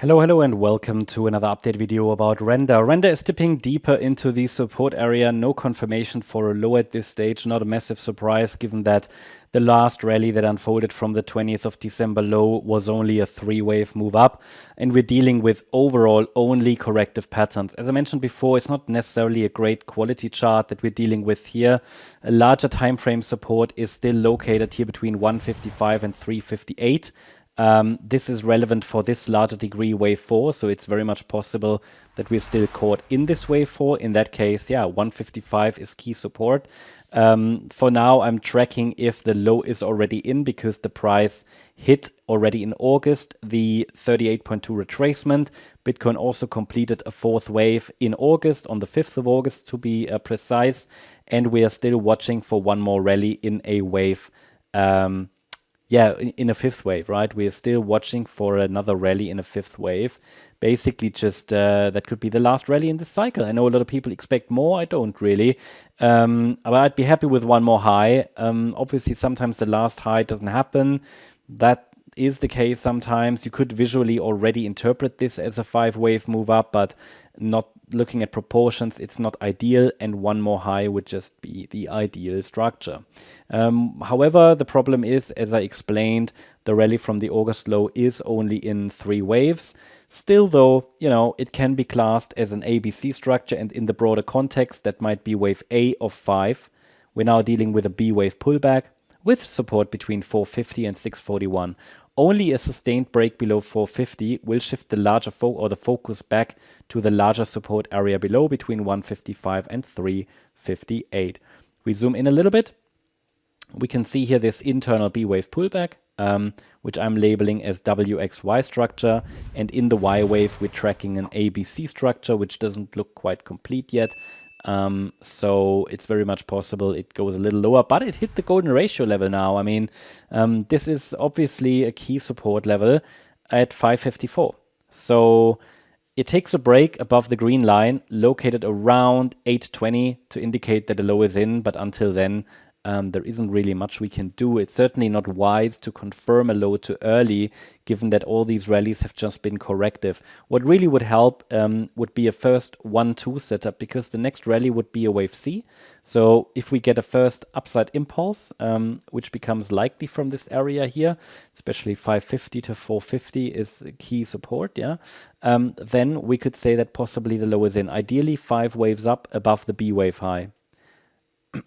Hello and welcome to another update video about RNDR. RNDR is dipping deeper into the support area. No confirmation for a low at this stage. Not a massive surprise given that the last rally that unfolded from the 20th of December low was only a 3-wave move up. And we're dealing with overall only corrective patterns. As I mentioned before, it's not necessarily a great quality chart that we're dealing with here. A larger time frame support is still located here between 155 and 358. This is relevant for this larger degree wave 4, so it's very much possible that we're still caught in this wave 4. In that case, yeah, 155 is key support. For now, I'm tracking if the low is already in because the price hit already in August the 38.2 retracement. Bitcoin also completed a 4th wave in August, on the 5th of August to be precise, and we are still watching for one more rally in a wave. In a 5th wave, right? We are still watching for another rally in a 5th wave. Basically, just that could be the last rally in this cycle. I know a lot of people expect more. I don't really. But I'd be happy with one more high. Obviously, sometimes the last high doesn't happen. That is the case sometimes. You could visually already interpret this as a 5-wave move up, but not looking at proportions, it's not ideal, and one more high would just be the ideal structure. However, the problem is, as I explained, the rally from the August low is only in 3 waves. Still though, you know, it can be classed as an ABC structure, and in the broader context, that might be wave A of 5. We're now dealing with a B wave pullback with support between 450 and 641. Only a sustained break below 450 will shift the larger the focus back to the larger support area below between 155 and 358. We zoom in a little bit. We can see here this internal B wave pullback, which I'm labeling as WXY structure. And in the Y wave, we're tracking an ABC structure, which doesn't look quite complete yet. So it's very much possible it goes a little lower, but it hit the golden ratio level now. I mean, this is obviously a key support level at 554. So it takes a break above the green line located around 820 to indicate that the low is in, but until then, there isn't really much we can do. It's certainly not wise to confirm a low too early, given that all these rallies have just been corrective. What really would help would be a first 1-2 setup, because the next rally would be a wave C. So if we get a first upside impulse, which becomes likely from this area here, especially 550 to 450 is key support, yeah, then we could say that possibly the low is in. Ideally, 5 waves up above the B wave high,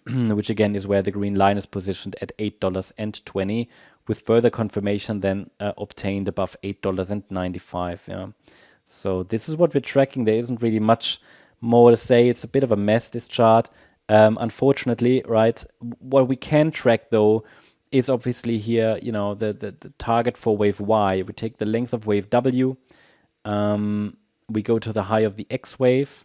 which again is where the green line is positioned at $8.20, with further confirmation then obtained above $8.95. Yeah. So this is what we're tracking. There isn't really much more to say. It's a bit of a mess, this chart. Unfortunately, right? What we can track though is obviously here, you know, the target for wave Y. We take the length of wave W. We go to the high of the X wave.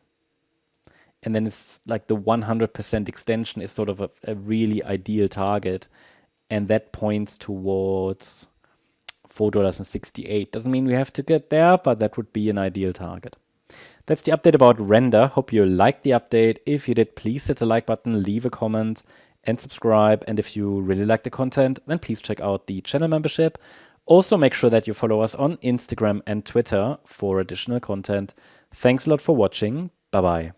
And then it's like the 100% extension is sort of a really ideal target. And that points towards $4.68. Doesn't mean we have to get there, but that would be an ideal target. That's the update about RNDR. Hope you liked the update. If you did, please hit the like button, leave a comment, and subscribe. And if you really like the content, then please check out the channel membership. Also, make sure that you follow us on Instagram and Twitter for additional content. Thanks a lot for watching. Bye-bye.